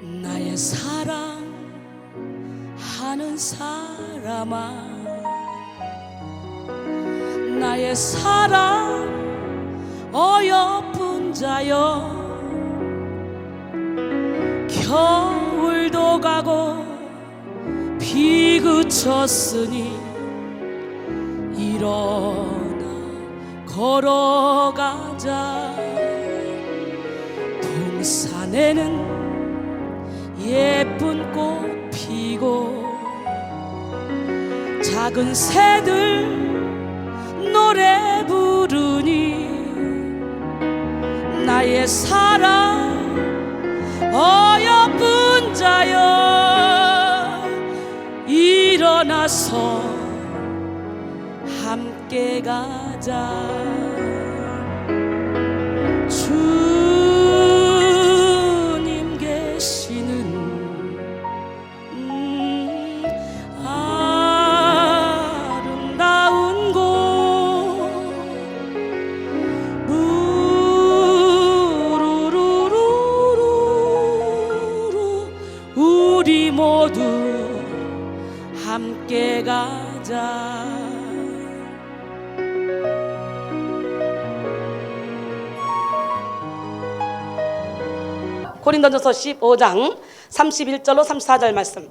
나의 사랑하는 사람아, 나의 사랑 어여쁜 자여, 겨울도 가고 비 그쳤으니 일어나 걸어가자. 동산에는 예쁜 꽃 피고 작은 새들 노래 부르니 나의 사랑 어여쁜 자여, 일어나서 함께 가자. 주님 계시는 아름다운 곳, 루루루루루, 우리 모두 함께 가자. 고린도전서 15장 31절로 34절 말씀.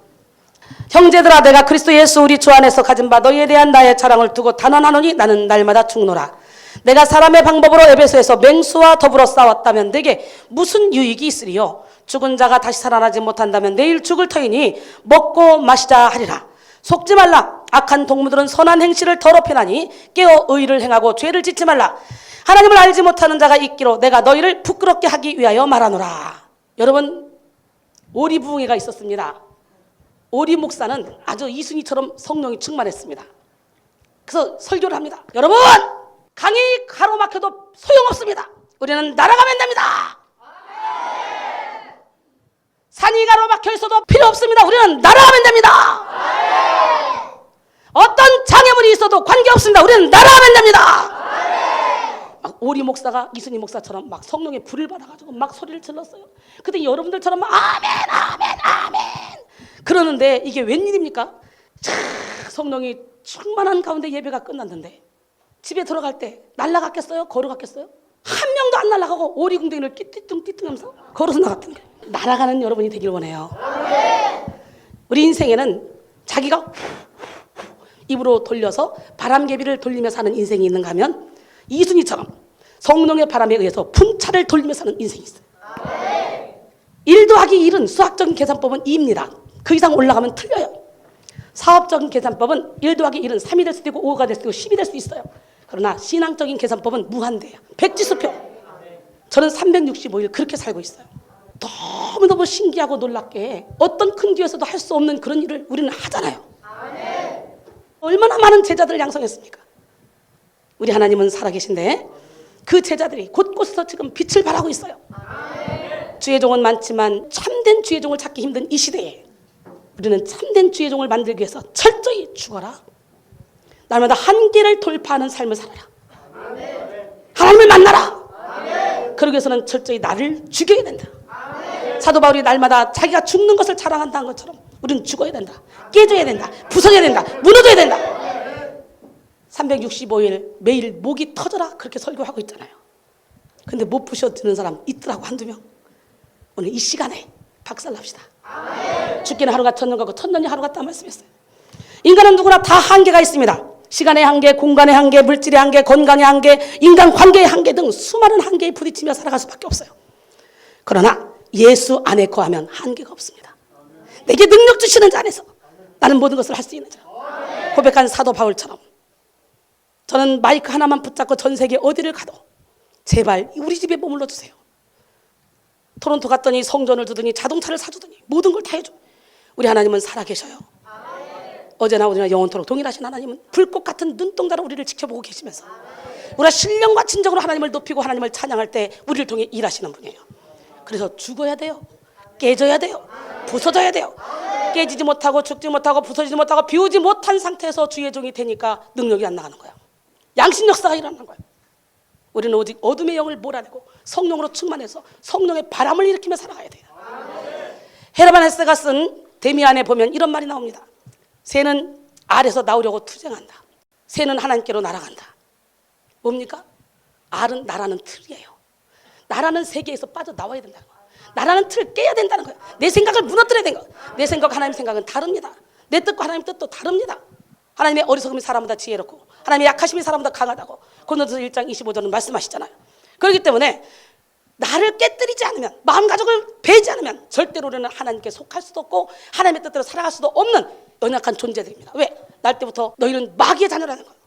형제들아, 내가 그리스도 예수 우리 주 안에서 가진 바 너희에 대한 나의 자랑을 두고 단언하노니 나는 날마다 죽노라. 내가 사람의 방법으로 에베소에서 맹수와 더불어 싸웠다면 내게 무슨 유익이 있으리요? 죽은 자가 다시 살아나지 못한다면 내일 죽을 터이니 먹고 마시자 하리라. 속지 말라. 악한 동무들은 선한 행실을 더럽히나니 깨어 의를 행하고 죄를 짓지 말라. 하나님을 알지 못하는 자가 있기로 내가 너희를 부끄럽게 하기 위하여 말하노라. 여러분, 오리부흥회가 있었습니다. 오리 목사는 아주 이순희처럼 성령이 충만했습니다. 그래서 설교를 합니다. 여러분, 강이 가로막혀도 소용없습니다. 우리는 날아가면 됩니다. 산이 가로막혀 있어도 필요 없습니다. 우리는 날아가면 됩니다. 어떤 장애물이 있어도 관계없습니다. 우리는 날아가면 됩니다. 막 오리 목사가 이순희 목사처럼 막 성령의 불을 받아가지고 막 소리를 질렀어요. 근데 여러분들처럼 아멘 아멘 아멘 그러는데 이게 웬일입니까? 성령이 충만한 가운데 예배가 끝났는데 집에 들어갈 때 날아갔겠어요? 걸어갔겠어요? 한 명도 안 날아가고 오리궁뎅이를 띠뚱띠뚱 하면서 걸어서 나갔던 거예요. 날아가는 여러분이 되길 원해요. 우리 인생에는 자기가 입으로 돌려서 바람개비를 돌리며 사는 인생이 있는가 하면 이순희처럼 성령의 바람에 의해서 분차를 돌리며 사는 인생이 있어요. 1 더하기 1은 수학적인 계산법은 2입니다. 그 이상 올라가면 틀려요. 사업적인 계산법은 1 더하기 1은 3이 될 수도 있고 5가 될 수도 있고 10이 될 수 있어요. 그러나 신앙적인 계산법은 무한대예요. 백지수표. 저는 365일 그렇게 살고 있어요. 너무너무 신기하고 놀랍게 어떤 큰 교회에서도 할 수 없는 그런 일을 우리는 하잖아요. 얼마나 많은 제자들을 양성했습니까? 우리 하나님은 살아계신데 그 제자들이 곳곳에서 지금 빛을 발하고 있어요. 주의 종은 많지만 참된 주의 종을 찾기 힘든 이 시대에 우리는 참된 주의 종을 만들기 위해서 철저히 죽어라. 날마다 한계를 돌파하는 삶을 살아라. 하나님을 만나라. 그러기 위해서는 철저히 나를 죽여야 된다. 사도 바울이 날마다 자기가 죽는 것을 자랑한다는 것처럼 우리는 죽어야 된다. 깨져야 된다. 부서져야 된다. 무너져야 된다. 365일 매일 목이 터져라 그렇게 설교하고 있잖아요. 근데 못 부셔지는 사람 있더라고, 한두 명. 오늘 이 시간에 박살납시다. 죽기는 하루 같 천년 같고 천년이 하루 같다 말씀했어요. 인간은 누구나 다 한계가 있습니다. 시간의 한계, 공간의 한계, 물질의 한계, 건강의 한계, 인간 관계의 한계 등 수많은 한계에 부딪히며 살아갈 수밖에 없어요. 그러나 예수 안에 거하면 한계가 없습니다. 내게 능력 주시는 자 안에서 나는 모든 것을 할 수 있는 자. 고백한 사도 바울처럼 저는 마이크 하나만 붙잡고 전 세계 어디를 가도 제발 우리 집에 머물러 주세요. 토론토 갔더니 성전을 두더니 자동차를 사주더니 모든 걸 다 해줘. 우리 하나님은 살아계셔요. 어제나 오늘나 영원토록 동일하신 하나님은 불꽃 같은 눈동자로 우리를 지켜보고 계시면서 우리가 신령과 진정으로 하나님을 높이고 하나님을 찬양할 때 우리를 통해 일하시는 분이에요. 그래서 죽어야 돼요. 깨져야 돼요. 부서져야 돼요. 깨지지 못하고 죽지 못하고 부서지지 못하고 비우지 못한 상태에서 주의 종이 되니까 능력이 안 나가는 거예요. 양심 역사가 일어나는 거예요. 우리는 오직 어둠의 영을 몰아내고 성령으로 충만해서 성령의 바람을 일으키며 살아가야 돼요. 헤르만 헤세가 쓴 데미안에 보면 이런 말이 나옵니다. 새는 알에서 나오려고 투쟁한다. 새는 하나님께로 날아간다. 뭡니까? 알은 나라는 틀이에요. 나라는 세계에서 빠져나와야 된다는 거야. 나라는 틀을 깨야 된다는 거야. 내 생각을 무너뜨려야 되는 거야. 내 생각 하나님 생각은 다릅니다. 내 뜻과 하나님 뜻도 다릅니다. 하나님의 어리석음이 사람보다 지혜롭고 하나님의 약하심이 사람보다 강하다고 고린도서 1장 25절은 말씀하시잖아요. 그렇기 때문에 나를 깨뜨리지 않으면, 마음가짐을 베지 않으면 절대로 우리는 하나님께 속할 수도 없고 하나님의 뜻대로 살아갈 수도 없는 연약한 존재들입니다. 왜? 날 때부터 너희는 마귀의 자녀라는 거예요.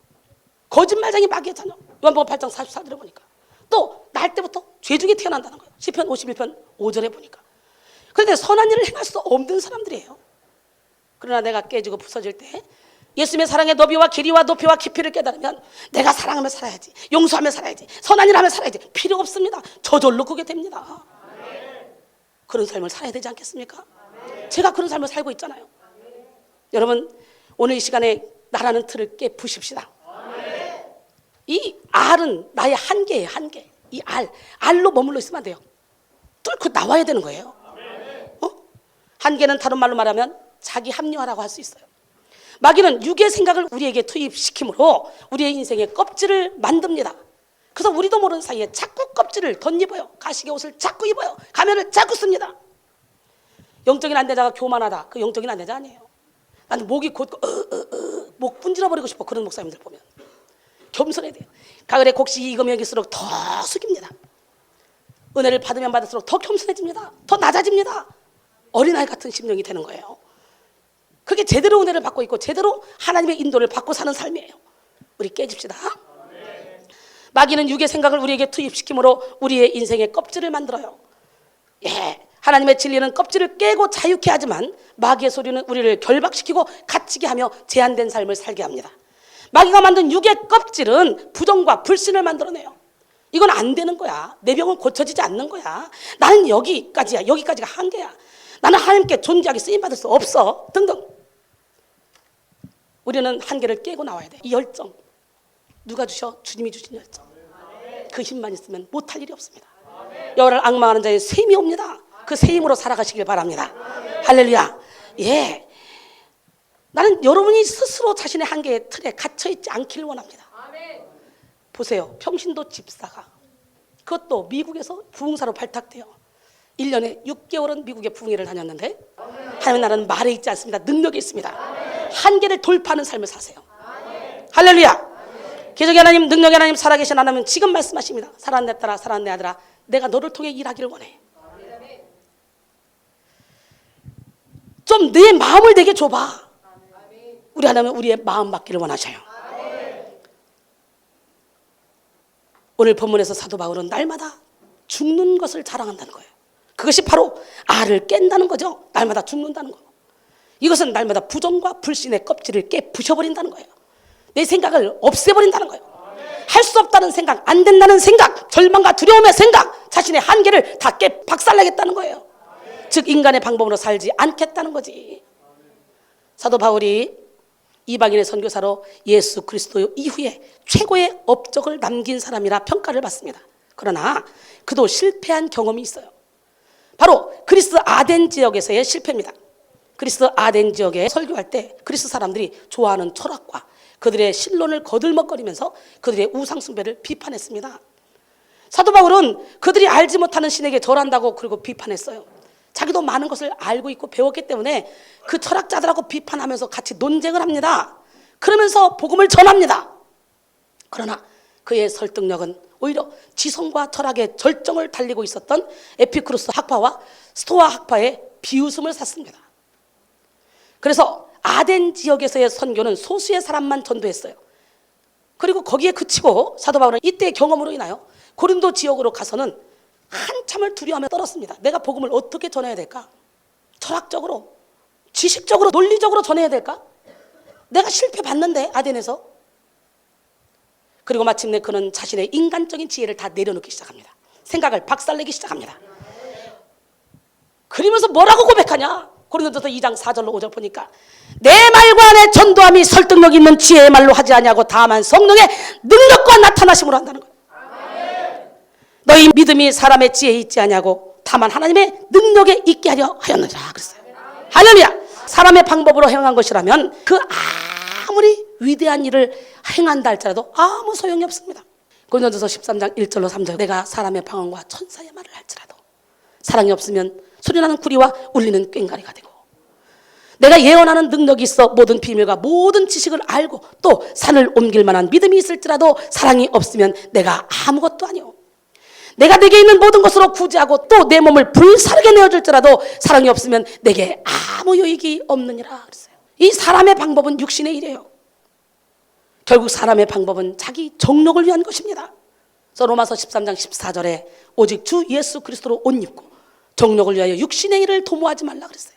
거짓말쟁이 마귀의 자녀. 요한복음 8장 44절에 보니까 또 날 때부터 죄 중에 태어난다는 거예요. 시편 51편 5절에 보니까. 그런데 선한 일을 행할 수 없는 사람들이에요. 그러나 내가 깨지고 부서질 때 예수님의 사랑의 너비와 길이와 높이와 깊이를 깨달으면 내가 사랑하며 살아야지, 용서하며 살아야지, 선한 일 하며 살아야지. 필요 없습니다. 저절로 그게 됩니다. 그런 삶을 살아야 되지 않겠습니까? 제가 그런 삶을 살고 있잖아요. 여러분, 오늘 이 시간에 나라는 틀을 깨부십시다. 이 알은 나의 한계예요. 한계. 이 알로 머물러 있으면 안 돼요. 뚫고 나와야 되는 거예요. 한계는 다른 말로 말하면 자기 합리화라고 할 수 있어요. 마귀는 육의 생각을 우리에게 투입시키므로 우리의 인생의 껍질을 만듭니다. 그래서 우리도 모르는 사이에 자꾸 껍질을 덧입어요. 가시게 옷을 자꾸 입어요. 가면을 자꾸 씁니다. 영적인 안내자가 교만하다. 그 영적인 안내자 아니에요. 나는 목이 곧고 목 분질러버리고 싶어. 그런 목사님들 보면 겸손해야 돼요. 가을에 곡식이 익으면 익을수록 더 숙입니다. 은혜를 받으면 받을수록 더 겸손해집니다. 더 낮아집니다. 어린아이 같은 심령이 되는 거예요. 그게 제대로 은혜를 받고 있고 제대로 하나님의 인도를 받고 사는 삶이에요. 우리 깨집시다. 마귀는 육의 생각을 우리에게 투입시키므로 우리의 인생의 껍질을 만들어요. 예, 하나님의 진리는 껍질을 깨고 자유케 하지만 마귀의 소리는 우리를 결박시키고 갇히게 하며 제한된 삶을 살게 합니다. 마귀가 만든 육의 껍질은 부정과 불신을 만들어내요. 이건 안 되는 거야. 내 병은 고쳐지지 않는 거야. 나는 여기까지야. 여기까지가 한계야. 나는 하나님께 존재하게 쓰임받을 수 없어. 등등. 우리는 한계를 깨고 나와야 돼. 이 열정 누가 주셔? 주님이 주신 열정. 그 힘만 있으면 못할 일이 없습니다. 여호와를 앙망하는 자의 셈이 옵니다. 그 새 힘으로 살아가시길 바랍니다. 할렐루야. 예, 나는 여러분이 스스로 자신의 한계의 틀에 갇혀있지 않기를 원합니다. 보세요. 평신도 집사가 그것도 미국에서 부흥사로 발탁돼요. 1년에 6개월은 미국의 부흥회를 다녔는데 하나님의 나라는 말에 있지 않습니다. 능력이 있습니다. 한계를 돌파하는 삶을 사세요. 할렐루야. 기적의 하나님, 능력의 하나님, 살아계신 하나님은 지금 말씀하십니다. 살아난 내 딸아, 살아난 내 아들아, 내가 너를 통해 일하기를 원해. 좀 내 마음을 내게 줘봐. 우리 하나님은 우리의 마음 받기를 원하셔요. 오늘 본문에서 사도 바울은 날마다 죽는 것을 자랑한다는 거예요. 그것이 바로 알을 깬다는 거죠. 날마다 죽는다는 거. 이것은 날마다 부정과 불신의 껍질을 깨 부셔버린다는 거예요. 내 생각을 없애버린다는 거예요. 할 수 없다는 생각, 안 된다는 생각, 절망과 두려움의 생각, 자신의 한계를 다 깨 박살내겠다는 거예요. 즉 인간의 방법으로 살지 않겠다는 거지. 사도 바울이 이방인의 선교사로 예수 그리스도 이후에 최고의 업적을 남긴 사람이라 평가를 받습니다. 그러나 그도 실패한 경험이 있어요. 바로 그리스 아덴 지역에서의 실패입니다. 그리스 아덴 지역에 설교할 때 그리스 사람들이 좋아하는 철학과 그들의 신론을 거들먹거리면서 그들의 우상숭배를 비판했습니다. 사도 바울은 그들이 알지 못하는 신에게 절한다고 그리고 비판했어요. 자기도 많은 것을 알고 있고 배웠기 때문에 그 철학자들하고 비판하면서 같이 논쟁을 합니다. 그러면서 복음을 전합니다. 그러나 그의 설득력은 오히려 지성과 철학의 절정을 달리고 있었던 에피쿠로스 학파와 스토아 학파의 비웃음을 샀습니다. 그래서 아덴 지역에서의 선교는 소수의 사람만 전도했어요. 그리고 거기에 그치고 사도 바울은 이때의 경험으로 인하여 고린도 지역으로 가서는 한참을 두려워하며 떨었습니다. 내가 복음을 어떻게 전해야 될까? 철학적으로, 지식적으로, 논리적으로 전해야 될까? 내가 실패봤는데 아덴에서. 그리고 마침내 그는 자신의 인간적인 지혜를 다 내려놓기 시작합니다. 생각을 박살내기 시작합니다. 그러면서 뭐라고 고백하냐? 고린도서 2장 4절로 5절 보니까 내 말과 내 전도함이 설득력 있는 지혜의 말로 하지 아니하고 다만 성령의 능력과 나타나심으로 한다는 거예요. 너희 믿음이 사람의 지혜에 있지 아니하고 다만 하나님의 능력에 있게 하려 하였느니라 그랬어요. 할렐루야. 사람의 방법으로 행한 것이라면 그 아무리 위대한 일을 행한다 할지라도 아무 소용이 없습니다. 고린도전서 13장 1절로 3절 내가 사람의 방언과 천사의 말을 할지라도 사랑이 없으면 소리나는 구리와 울리는 꽹과리가 되고 내가 예언하는 능력이 있어 모든 비밀과 모든 지식을 알고 또 산을 옮길 만한 믿음이 있을지라도 사랑이 없으면 내가 아무것도 아니오. 내가 내게 있는 모든 것으로 구제하고 또 내 몸을 불사르게 내어줄지라도 사랑이 없으면 내게 아무 유익이 없느니라 그랬어요. 이 사람의 방법은 육신의 일이에요. 결국 사람의 방법은 자기 정욕을 위한 것입니다. 그래서 로마서 13장 14절에 오직 주 예수 그리스도로 옷 입고 정욕을 위하여 육신의 일을 도모하지 말라 그랬어요.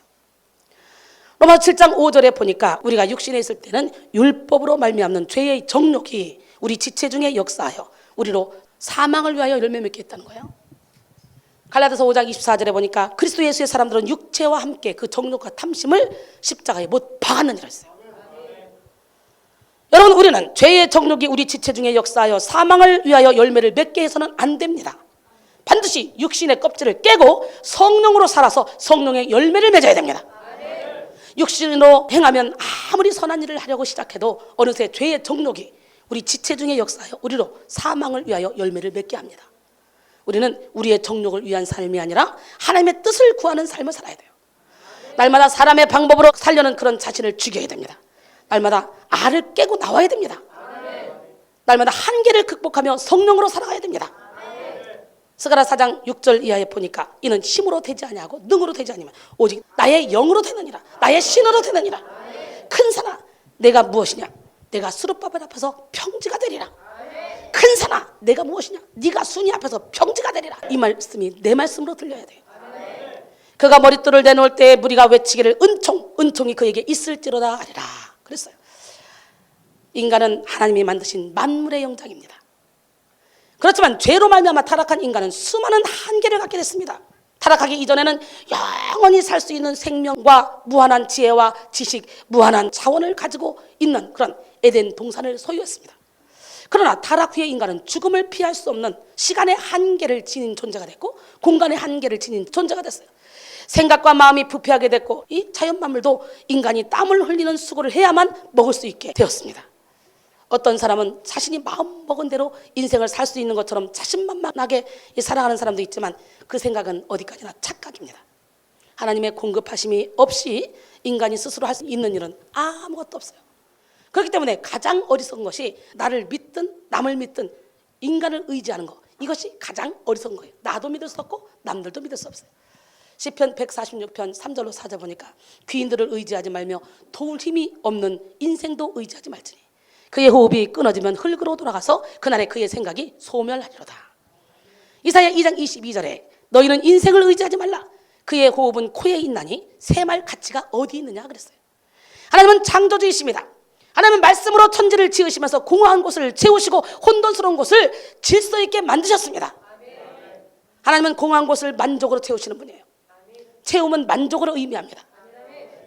로마서 7장 5절에 보니까 우리가 육신에 있을 때는 율법으로 말미암는 죄의 정욕이 우리 지체 중에 역사하여 우리로 사망을 위하여 열매 맺게 했다는 거예요. 갈라디아서 5장 24절에 보니까 그리스도 예수의 사람들은 육체와 함께 그 정욕과 탐심을 십자가에 못 박았느니라 했어요. 여러분, 우리는 죄의 정욕이 우리 지체 중에 역사하여 사망을 위하여 열매를 맺게 해서는 안 됩니다. 반드시 육신의 껍질을 깨고 성령으로 살아서 성령의 열매를 맺어야 됩니다. 육신으로 행하면 아무리 선한 일을 하려고 시작해도 어느새 죄의 정욕이 우리 지체 중에 역사하여 우리로 사망을 위하여 열매를 맺게 합니다. 우리는 우리의 정욕을 위한 삶이 아니라 하나님의 뜻을 구하는 삶을 살아야 돼요. 날마다 사람의 방법으로 살려는 그런 자신을 죽여야 됩니다. 날마다 알을 깨고 나와야 됩니다. 날마다 한계를 극복하며 성령으로 살아가야 됩니다. 스가랴 4장 6절 이하에 보니까 이는 힘으로 되지 아니하고 능으로 되지 아니면 오직 나의 영으로 되느니라. 나의 신으로 되느니라. 큰 산아 내가 무엇이냐? 내가 수르바벨 앞에서 평지가 되리라. 큰 산아 내가 무엇이냐? 네가 순이 앞에서 평지가 되리라. 이 말씀이 내 말씀으로 들려야 돼요. 그가 머릿돌을 내놓을 때 무리가 외치기를 은총이 그에게 있을지로다 하리라 그랬어요. 인간은 하나님이 만드신 만물의 영장입니다. 그렇지만 죄로 말미암아 타락한 인간은 수많은 한계를 갖게 됐습니다. 타락하기 이전에는 영원히 살 수 있는 생명과 무한한 지혜와 지식, 무한한 자원을 가지고 있는 그런 에덴 동산을 소유했습니다. 그러나 타락 후에 인간은 죽음을 피할 수 없는 시간의 한계를 지닌 존재가 됐고 공간의 한계를 지닌 존재가 됐어요. 생각과 마음이 부패하게 됐고 이 자연 만물도 인간이 땀을 흘리는 수고를 해야만 먹을 수 있게 되었습니다. 어떤 사람은 자신이 마음 먹은 대로 인생을 살 수 있는 것처럼 자신만만하게 살아가는 사람도 있지만 그 생각은 어디까지나 착각입니다. 하나님의 공급하심이 없이 인간이 스스로 할 수 있는 일은 아무것도 없어요. 그렇기 때문에 가장 어리석은 것이 나를 믿든 남을 믿든 인간을 의지하는 것, 이것이 가장 어리석은 거예요. 나도 믿을 수 없고 남들도 믿을 수 없어요. 시편 146편 3절로 4절 보니까 귀인들을 의지하지 말며 도울 힘이 없는 인생도 의지하지 말지니 그의 호흡이 끊어지면 흙으로 돌아가서 그날에 그의 생각이 소멸하리로다. 이사야 2장 22절에 너희는 인생을 의지하지 말라. 그의 호흡은 코에 있나니 새말 가치가 어디 있느냐 그랬어요. 하나님은 창조주이십니다. 하나님은 말씀으로 천지를 지으시면서 공허한 곳을 채우시고 혼돈스러운 곳을 질서 있게 만드셨습니다. 하나님은 공허한 곳을 만족으로 채우시는 분이에요. 채움은 만족으로 의미합니다.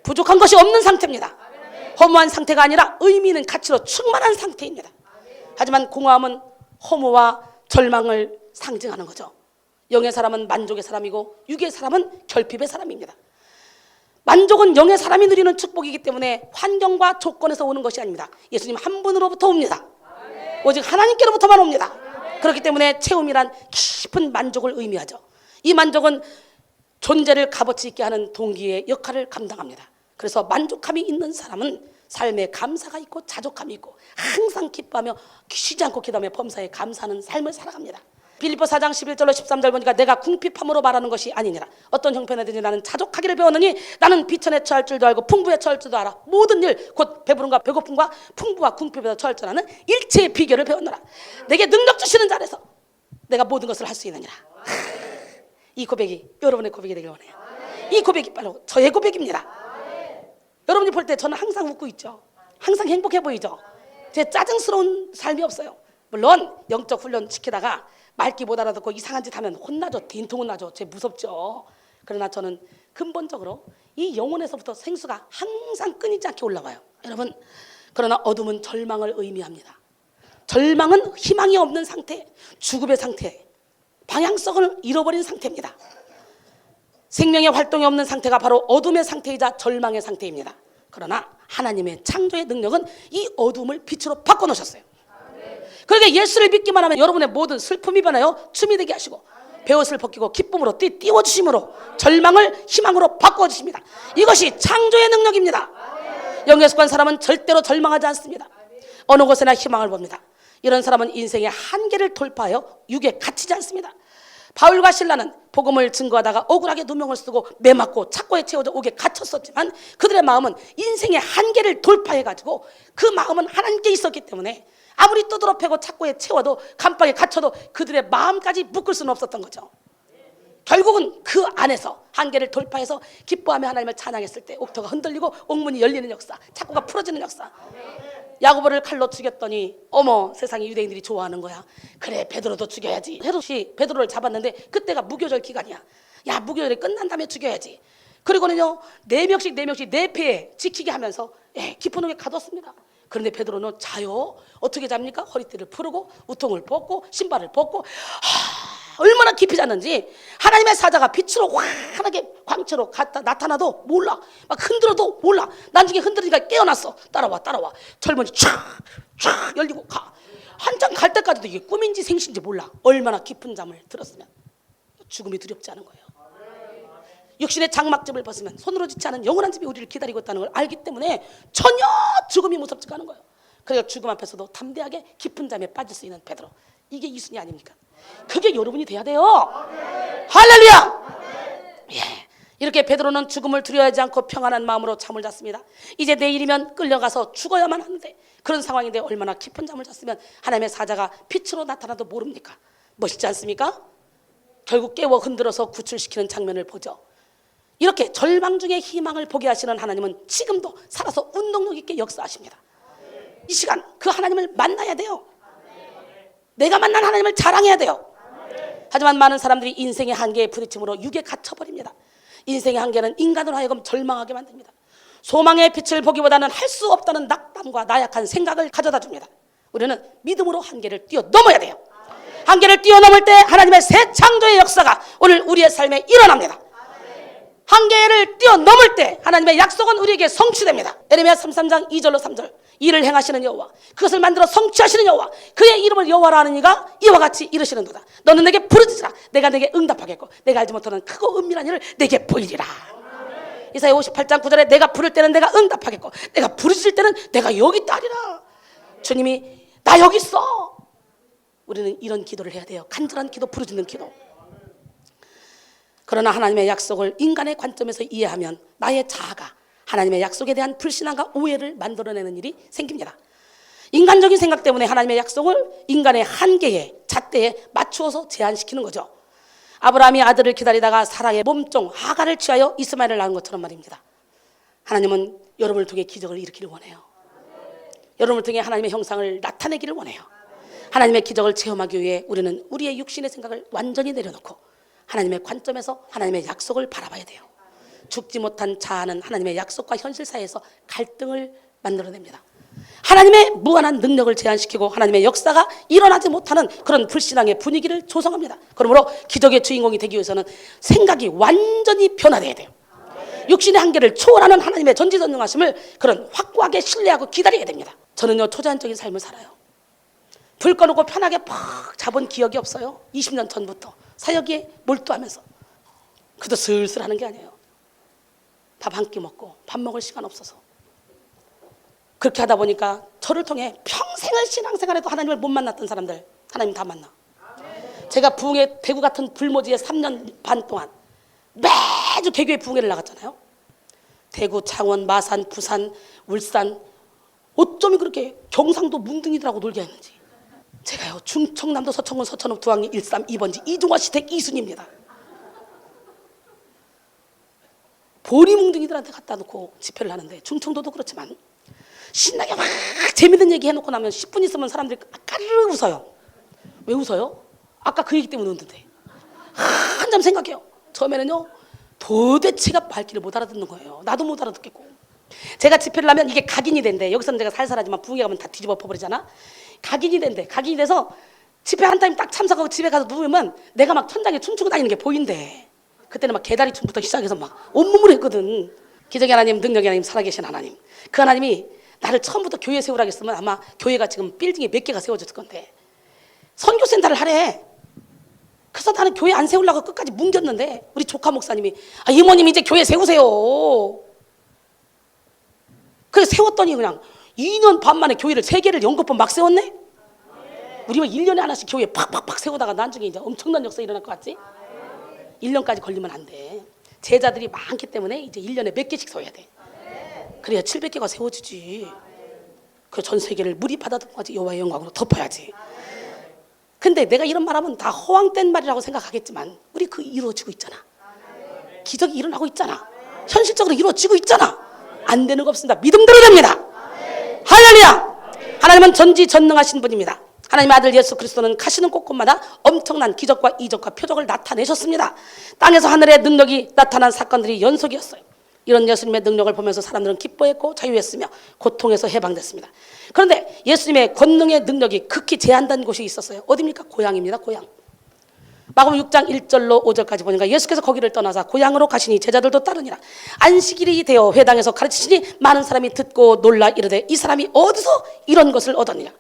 부족한 것이 없는 상태입니다. 허무한 상태가 아니라 의미 있는 가치로 충만한 상태입니다. 하지만 공허함은 허무와 절망을 상징하는 거죠. 영의 사람은 만족의 사람이고 육의 사람은 결핍의 사람입니다. 만족은 영의 사람이 누리는 축복이기 때문에 환경과 조건에서 오는 것이 아닙니다. 예수님 한 분으로부터 옵니다. 오직 하나님께로부터만 옵니다. 그렇기 때문에 채움이란 깊은 만족을 의미하죠. 이 만족은 존재를 값어치 있게 하는 동기의 역할을 감당합니다. 그래서 만족함이 있는 사람은 삶에 감사가 있고 자족함이 있고 항상 기뻐하며 쉬지 않고 기도하며 범사에 감사하는 삶을 살아갑니다. 빌립보 4장 11절로 13절 보니까 내가 궁핍함으로 말하는 것이 아니니라. 어떤 형편에든지 나는 자족하기를 배웠느니 나는 비천에 처할 줄도 알고 풍부에 처할 줄도 알아. 모든 일 곧 배부름과 배고픔과 풍부와 궁핍에서 처할 줄 아는 일체의 비결을 배웠노라. 내게 능력 주시는 자 안에서 내가 모든 것을 할 수 있느니라. 이 고백이 여러분의 고백이 되길 원해요. 이 고백이 바로 저의 고백입니다. 여러분이 볼 때 저는 항상 웃고 있죠. 항상 행복해 보이죠. 제 짜증스러운 삶이 없어요. 물론 영적 훈련 시키다가 말귀 못 알아듣고 이상한 짓 하면 혼나죠. 딘통은 나죠. 제 무섭죠. 그러나 저는 근본적으로 이 영혼에서부터 생수가 항상 끊이지 않게 올라와요. 여러분, 그러나 어둠은 절망을 의미합니다. 절망은 희망이 없는 상태, 죽음의 상태, 방향성을 잃어버린 상태입니다. 생명의 활동이 없는 상태가 바로 어둠의 상태이자 절망의 상태입니다. 그러나 하나님의 창조의 능력은 이 어둠을 빛으로 바꿔놓으셨어요. 그러니까 예수를 믿기만 하면 여러분의 모든 슬픔이 변하여 춤이 되게 하시고 베옷을 벗기고 기쁨으로 띄워주심으로 절망을 희망으로 바꿔주십니다. 이것이 창조의 능력입니다. 영에 속한 사람은 절대로 절망하지 않습니다. 어느 곳에나 희망을 봅니다. 이런 사람은 인생의 한계를 돌파하여 육에 갇히지 않습니다. 바울과 신라는 복음을 증거하다가 억울하게 누명을 쓰고 매맞고 착고에 채워져 옥에 갇혔었지만 그들의 마음은 인생의 한계를 돌파해가지고 그 마음은 하나님께 있었기 때문에 아무리 두드러 패고 착고에 채워도 감방에 갇혀도 그들의 마음까지 묶을 수는 없었던 거죠. 결국은 그 안에서 한계를 돌파해서 기뻐하며 하나님을 찬양했을 때 옥토가 흔들리고 옥문이 열리는 역사, 착고가 풀어지는 역사. 야고보를 칼로 죽였더니 어머 세상에 유대인들이 좋아하는 거야. 그래 베드로도 죽여야지. 헤롯이 베드로를 잡았는데 그때가 무교절 기간이야. 야 무교절이 끝난 다음에 죽여야지. 그리고는요 4명씩 4패에 지키게 하면서 깊은 옥에 가뒀습니다. 그런데 베드로는 자요. 어떻게 잡니까? 허리띠를 풀고 우통을 벗고 신발을 벗고 얼마나 깊이 잤는지 하나님의 사자가 빛으로 환하게 광채로 나타나도 몰라. 막 흔들어도 몰라. 나중에 흔들으니까 깨어났어. 따라와 철문이 쫙 열리고 가. 한참 갈 때까지도 이게 꿈인지 생신지 몰라. 얼마나 깊은 잠을 들었으면 죽음이 두렵지 않은 거예요. 육신의 장막집을 벗으면 손으로 짓지 않은 영원한 집이 우리를 기다리고 있다는 걸 알기 때문에 전혀 죽음이 무섭지가 않은 거예요. 그러니까 죽음 앞에서도 담대하게 깊은 잠에 빠질 수 있는 베드로. 이게 이순이 아닙니까? 그게 여러분이 돼야 돼요. 할렐루야. 예. 이렇게 베드로는 죽음을 두려워하지 않고 평안한 마음으로 잠을 잤습니다. 이제 내일이면 끌려가서 죽어야만 하는데 그런 상황인데 얼마나 깊은 잠을 잤으면 하나님의 사자가 빛으로 나타나도 모릅니까? 멋있지 않습니까? 결국 깨워 흔들어서 구출시키는 장면을 보죠. 이렇게 절망 중에 희망을 보게 하시는 하나님은 지금도 살아서 운동력 있게 역사하십니다. 이 시간 그 하나님을 만나야 돼요. 내가 만난 하나님을 자랑해야 돼요. 하지만 많은 사람들이 인생의 한계에 부딪힘으로 육에 갇혀버립니다. 인생의 한계는 인간으로 하여금 절망하게 만듭니다. 소망의 빛을 보기보다는 할 수 없다는 낙담과 나약한 생각을 가져다 줍니다. 우리는 믿음으로 한계를 뛰어넘어야 돼요. 한계를 뛰어넘을 때 하나님의 새 창조의 역사가 오늘 우리의 삶에 일어납니다. 한계를 뛰어넘을 때 하나님의 약속은 우리에게 성취됩니다. 에레미야 33장 2절로 3절 이를 행하시는 여호와 그것을 만들어 성취하시는 여호와 그의 이름을 여호와라 하는 이가 이와 같이 이르시는도다. 너는 내게 부르짖으라 내가 내게 응답하겠고 내가 알지 못하는 크고 은밀한 일을 내게 보이리라. 이사야 58장 9절에 내가 부를 때는 내가 응답하겠고 내가 부르짖을 때는 내가 여기 있다리라. 주님이 나 여기 있어. 우리는 이런 기도를 해야 돼요. 간절한 기도, 부르짖는 기도. 그러나 하나님의 약속을 인간의 관점에서 이해하면 나의 자아가 하나님의 약속에 대한 불신함과 오해를 만들어내는 일이 생깁니다. 인간적인 생각 때문에 하나님의 약속을 인간의 한계에 잣대에 맞추어서 제한시키는 거죠. 아브라함이 아들을 기다리다가 사라의 몸종 하갈을 취하여 이스마엘을 낳은 것처럼 말입니다. 하나님은 여러분을 통해 기적을 일으키를 원해요. 여러분을 통해 하나님의 형상을 나타내기를 원해요. 하나님의 기적을 체험하기 위해 우리는 우리의 육신의 생각을 완전히 내려놓고 하나님의 관점에서 하나님의 약속을 바라봐야 돼요. 죽지 못한 자아는 하나님의 약속과 현실 사이에서 갈등을 만들어냅니다. 하나님의 무한한 능력을 제한시키고 하나님의 역사가 일어나지 못하는 그런 불신앙의 분위기를 조성합니다. 그러므로 기적의 주인공이 되기 위해서는 생각이 완전히 변화돼야 돼요. 육신의 한계를 초월하는 하나님의 전지전능하심을 그런 확고하게 신뢰하고 기다려야 됩니다. 저는요 초자연적인 삶을 살아요. 불 꺼놓고 편하게 팍 잡은 기억이 없어요. 20년 전부터 사역에 몰두하면서. 그도 슬슬 하는 게 아니에요. 밥 한 끼 먹고 밥 먹을 시간 없어서 그렇게 하다 보니까 저를 통해 평생을 신앙생활에도 하나님을 못 만났던 사람들 하나님 다 만나. 제가 부흥회 대구 같은 불모지에 3년 반 동안 매주 개교회 부흥회를 나갔잖아요. 대구, 창원, 마산, 부산, 울산 어쩌면 그렇게 경상도 뭉둥이들하고 놀게 했는지. 제가요 충청남도 서천군 서천읍 두학리 13 2번지 이중화 시댁 이순입니다. 보리뭉둥이들한테 갖다 놓고 집회를 하는데 충청도도 그렇지만 신나게 막 재밌는 얘기 해놓고 나면 10분 있으면 사람들이 까르르 웃어요. 왜 웃어요? 아까 그 얘기 때문에 웃는데. 한참 생각해요. 처음에는요 도대체가 말귀를 못 알아듣는 거예요. 나도 못 알아듣겠고. 제가 집회를 하면 이게 각인이 된대. 여기서는 제가 살살하지만 부흥회 가면 다 뒤집어 엎어버리잖아. 각인이 된대. 각인이 돼서 집회 한 타임 딱 참석하고 집에 가서 누우면 내가 막 천장에 춤추고 다니는 게 보인대. 그때는 막 계다리춤부터 시작해서 막 온몸으로 했거든. 기적의 하나님, 능력의 하나님, 살아계신 하나님. 그 하나님이 나를 처음부터 교회 세우라고 했으면 아마 교회가 지금 빌딩이 몇 개가 세워졌을 건데 선교센터를 하래. 그래서 나는 교회 안 세우려고 끝까지 뭉겼는데 우리 조카 목사님이 이모님 이제 교회 세우세요. 그래서 세웠더니 그냥 2년 반 만에 교회를 3개를 연거푸 막 세웠네. 우리만 1년에 하나씩 교회 팍팍팍 세우다가 나중에 이제 엄청난 역사 일어날 것 같지? 1년까지 걸리면 안 돼. 제자들이 많기 때문에 이제 1년에 몇 개씩 세워야 돼. 그래야 700개가 세워지지. 그 전 세계를 물이 받아든 거지. 여호와의 영광으로 덮어야지. 근데 내가 이런 말하면 다 허황된 말이라고 생각하겠지만 우리 그 이루어지고 있잖아. 기적이 일어나고 있잖아. 현실적으로 이루어지고 있잖아. 안 되는 거 없습니다. 믿음대로 됩니다. 할렐루야. 하나님은 전지전능하신 분입니다. 하나님의 아들 예수 그리스도는 가시는 곳곳마다 엄청난 기적과 이적과 표적을 나타내셨습니다. 땅에서 하늘의 능력이 나타난 사건들이 연속이었어요. 이런 예수님의 능력을 보면서 사람들은 기뻐했고 자유했으며 고통에서 해방됐습니다. 그런데 예수님의 권능의 능력이 극히 제한된 곳이 있었어요. 어디입니까? 고향입니다. 고향. 마가복음 6장 1절로 5절까지 보니까 예수께서 거기를 떠나사 고향으로 가시니 제자들도 따르니라. 안식일이 되어 회당에서 가르치시니 많은 사람이 듣고 놀라 이르되 이 사람이 어디서 이런 것을 얻었느냐.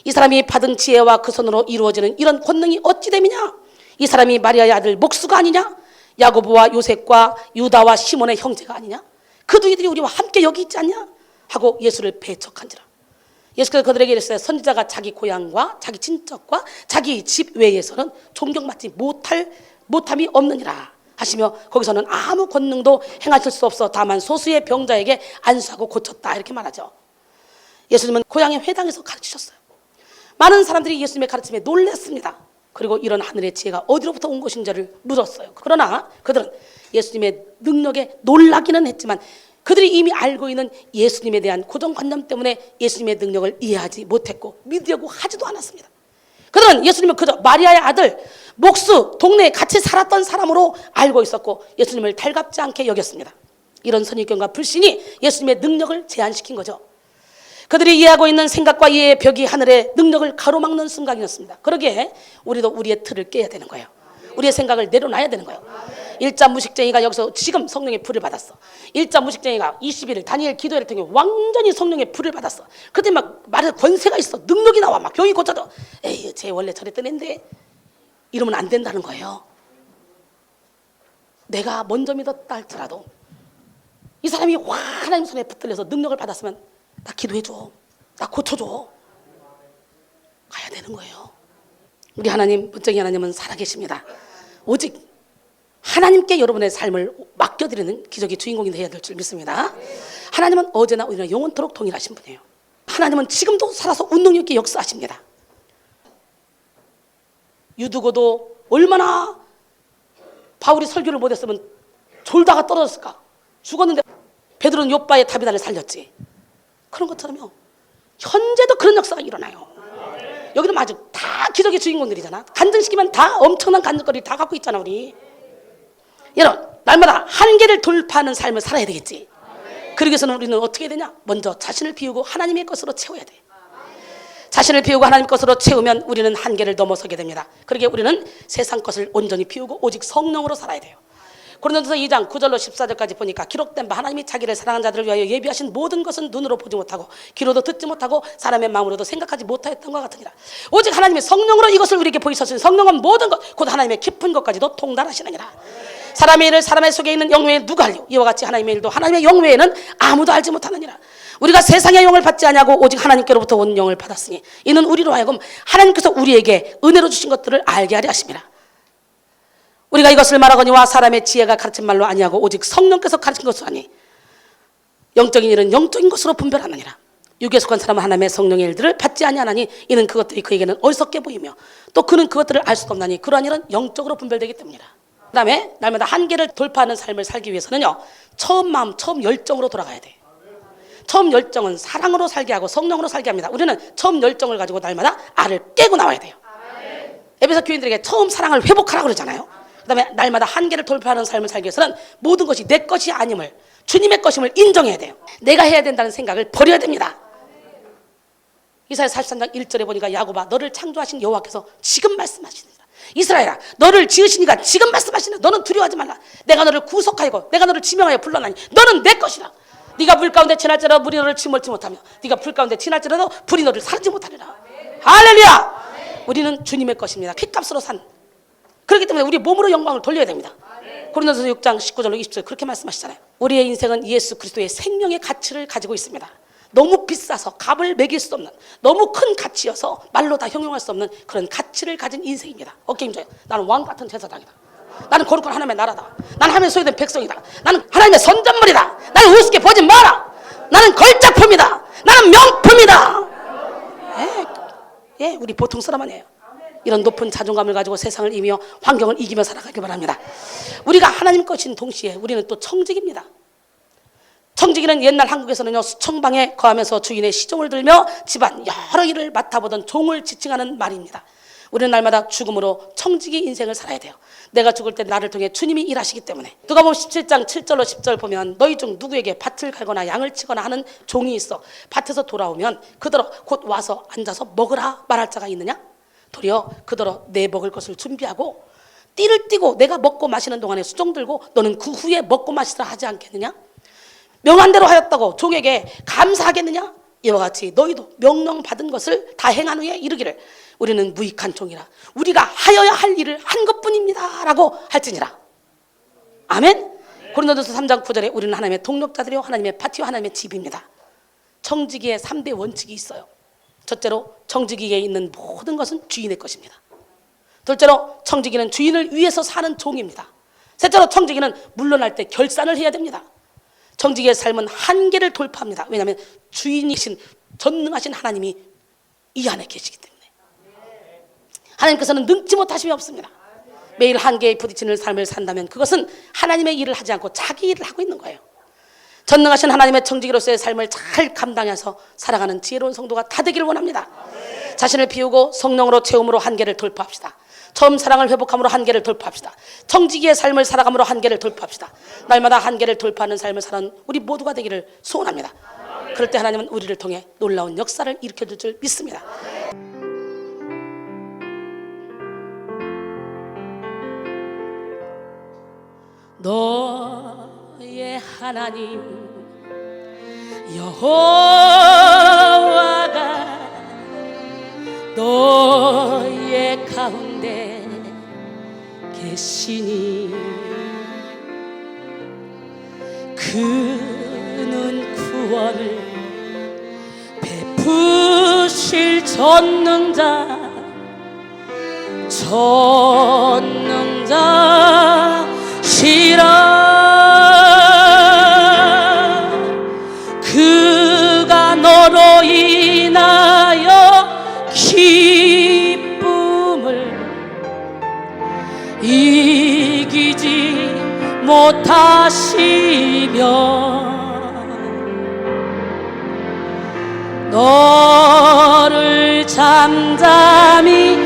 이 사람이 받은 지혜와 그 손으로 이루어지는 이런 권능이 어찌 됨이냐. 이 사람이 마리아의 아들 목수가 아니냐. 야고보와 요셉과 유다와 시몬의 형제가 아니냐. 그 너희들이 우리와 함께 여기 있지 않냐 하고 예수를 배척한지라. 예수께서 그들에게 이르시되 선지자가 자기 고향과 자기 친척과 자기 집 외에서는 존경받지 못함이 없느니라 하시며 거기서는 아무 권능도 행하실 수 없어 다만 소수의 병자에게 안수하고 고쳤다 이렇게 말하죠. 예수님은 고향의 회당에서 가르치셨어요. 많은 사람들이 예수님의 가르침에 놀랐습니다. 그리고 이런 하늘의 지혜가 어디로부터 온 것인지를 물었어요. 그러나 그들은 예수님의 능력에 놀라기는 했지만 그들이 이미 알고 있는 예수님에 대한 고정관념 때문에 예수님의 능력을 이해하지 못했고 믿으려고 하지도 않았습니다. 그들은 예수님은 그저 마리아의 아들 목수 동네에 같이 살았던 사람으로 알고 있었고 예수님을 달갑지 않게 여겼습니다. 이런 선입견과 불신이 예수님의 능력을 제한시킨 거죠. 그들이 이해하고 있는 생각과 이해의 벽이 하늘의 능력을 가로막는 순간이었습니다. 그러기에 우리도 우리의 틀을 깨야 되는 거예요. 우리의 생각을 내려놔야 되는 거예요. 일자 무식쟁이가 여기서 지금 성령의 불을 받았어. 일자 무식쟁이가 21일 다니엘 기도회를 통해 완전히 성령의 불을 받았어. 그때 막 말에 권세가 있어. 능력이 나와. 막 병이 고쳐져. 에이, 쟤 원래 저랬던 애인데 이러면 안 된다는 거예요. 내가 먼저 믿었다 할지라도 이 사람이 하나님 손에 붙들려서 능력을 받았으면 나 기도해줘. 나 고쳐줘. 가야 되는 거예요. 우리 하나님, 번쩍이 하나님은 살아계십니다. 오직 하나님께 여러분의 삶을 맡겨드리는 기적의 주인공이 되어야 될 줄 믿습니다. 하나님은 어제나 오늘이나 영원토록 동일하신 분이에요. 하나님은 지금도 살아서 운동 있게 역사하십니다. 유두고도 얼마나 바울이 설교를 못했으면 졸다가 떨어졌을까. 죽었는데 베드로는 욥바의 다비다를 살렸지. 그런 것처럼요. 현재도 그런 역사가 일어나요. 여기는 아주 다 기적의 주인공들이잖아. 간증시키면 다 엄청난 간증거리 다 갖고 있잖아 우리. 여러분 날마다 한계를 돌파하는 삶을 살아야 되겠지. 그러기 위해서는 우리는 어떻게 해야 되냐. 먼저 자신을 비우고 하나님의 것으로 채워야 돼. 자신을 비우고 하나님의 것으로 채우면 우리는 한계를 넘어서게 됩니다. 그러기에 우리는 세상 것을 온전히 비우고 오직 성령으로 살아야 돼요. 고린도서 2장 9절로 14절까지 보니까 기록된 바 하나님이 자기를 사랑하는 자들을 위하여 예비하신 모든 것은 눈으로 보지 못하고 귀로도 듣지 못하고 사람의 마음으로도 생각하지 못하였던 것 같으니라. 오직 하나님의 성령으로 이것을 우리에게 보이셨으니 성령은 모든 것 곧 하나님의 깊은 것까지도 통달하시느니라. 사람의 일을 사람의 속에 있는 영 외에 누가 알리요. 이와 같이 하나님의 일도 하나님의 영 외에는 아무도 알지 못하느니라. 우리가 세상의 영을 받지 아니하고 오직 하나님께로부터 온 영을 받았으니 이는 우리로 하여금 하나님께서 우리에게 은혜로 주신 것들을 알게 하려 하심이라. 우리가 이것을 말하거니와 사람의 지혜가 가르친 말로 아니하고 오직 성령께서 가르친 것으로 하니 영적인 일은 영적인 것으로 분별하느니라. 육에 속한 사람은 하나님의 성령의 일들을 받지 아니하나니 이는 그것들이 그에게는 어리석게 보이며 또 그는 그것들을 알 수도 없나니 그러한 일은 영적으로 분별되기 때문이라. 그 다음에 날마다 한계를 돌파하는 삶을 살기 위해서는요 처음 마음 처음 열정으로 돌아가야 돼. 처음 열정은 사랑으로 살게 하고 성령으로 살게 합니다. 우리는 처음 열정을 가지고 날마다 알을 깨고 나와야 돼요. 에베소 교인들에게 처음 사랑을 회복하라고 그러잖아요. 그 다음에 날마다 한계를 돌파하는 삶을 살기 위해서는 모든 것이 내 것이 아님을 주님의 것임을 인정해야 돼요. 내가 해야 된다는 생각을 버려야 됩니다. 이사야 43장 1절에 보니까 야곱아 너를 창조하신 여호와께서 지금 말씀하시니라. 이스라엘아, 너를 지으신 이가 지금 말씀하시네. 너는 두려워하지 말라. 내가 너를 구속하고 내가 너를 지명하여 불러나니 너는 내 것이라. 네가 물 가운데 지날지라도 물이 너를 침몰치 못하며 네가 불 가운데 지날지라도 불이 너를 사르지 못하리라. 할렐루야. 우리는 주님의 것입니다. 핏값으로 산. 그렇기 때문에 우리 몸으로 영광을 돌려야 됩니다. 고린도서 6장 19절로 20절 그렇게 말씀하시잖아요. 우리의 인생은 예수 그리스도의 생명의 가치를 가지고 있습니다. 너무 비싸서 값을 매길 수 없는, 너무 큰 가치여서 말로 다 형용할 수 없는 그런 가치를 가진 인생입니다. 어깨 힘줘요. 나는 왕 같은 제사장이다. 나는 거룩한 하나님의 나라다. 나는 하나님의 소유된 백성이다. 나는 하나님의 선전물이다. 나는 우습게 보지 마라. 나는 걸작품이다. 나는 명품이다. 우리 보통 사람 아니에요. 이런 높은 자존감을 가지고 세상을 이기며 환경을 이기며 살아가기 바랍니다. 우리가 하나님 것인 동시에 우리는 또 청지기입니다. 청지기는 옛날 한국에서는요, 수청방에 거하면서 주인의 시종을 들며 집안 여러 일을 맡아보던 종을 지칭하는 말입니다. 우리는 날마다 죽음으로 청지기 인생을 살아야 돼요. 내가 죽을 때 나를 통해 주님이 일하시기 때문에. 누가복음 17장 7절로 10절 보면 너희 중 누구에게 밭을 갈거나 양을 치거나 하는 종이 있어 밭에서 돌아오면 그더러 곧 와서 앉아서 먹으라 말할 자가 있느냐? 도리어 그더러 내 먹을 것을 준비하고 띠를 띠고 내가 먹고 마시는 동안에 수종 들고 너는 그 후에 먹고 마시라 하지 않겠느냐? 명한 대로 하였다고 종에게 감사하겠느냐? 이와 같이 너희도 명령 받은 것을 다 행한 후에 이르기를 우리는 무익한 종이라 우리가 하여야 할 일을 한 것뿐입니다 라고 할지니라. 아멘. 고린도전서 3장 9절에 우리는 하나님의 동력자들이요 하나님의 파티와 하나님의 집입니다. 청지기의 3대 원칙이 있어요. 첫째로 청지기에 있는 모든 것은 주인의 것입니다. 둘째로 청지기는 주인을 위해서 사는 종입니다. 셋째로 청지기는 물러날 때 결산을 해야 됩니다. 청지기의 삶은 한계를 돌파합니다. 왜냐하면 주인이신 전능하신 하나님이 이 안에 계시기 때문에. 하나님께서는 능치 못하심이 없습니다. 매일 한계에 부딪히는 삶을 산다면 그것은 하나님의 일을 하지 않고 자기 일을 하고 있는 거예요. 전능하신 하나님의 청지기로서의 삶을 잘 감당해서 살아가는 지혜로운 성도가 다 되기를 원합니다. 자신을 비우고 성령으로 채움으로 한계를 돌파합시다. 처음 사랑을 회복함으로 한계를 돌파합시다. 청지기의 삶을 살아감으로 한계를 돌파합시다. 날마다 한계를 돌파하는 삶을 사는 우리 모두가 되기를 소원합니다. 그럴 때 하나님은 우리를 통해 놀라운 역사를 일으켜줄 줄 믿습니다. 너의 하나님 여호와가 너의 가운데 계시니 그는 구원을 베푸실 전능자시라. 그가 너로 인하여 기쁨을 이기지 못하시며 너를 잠잠히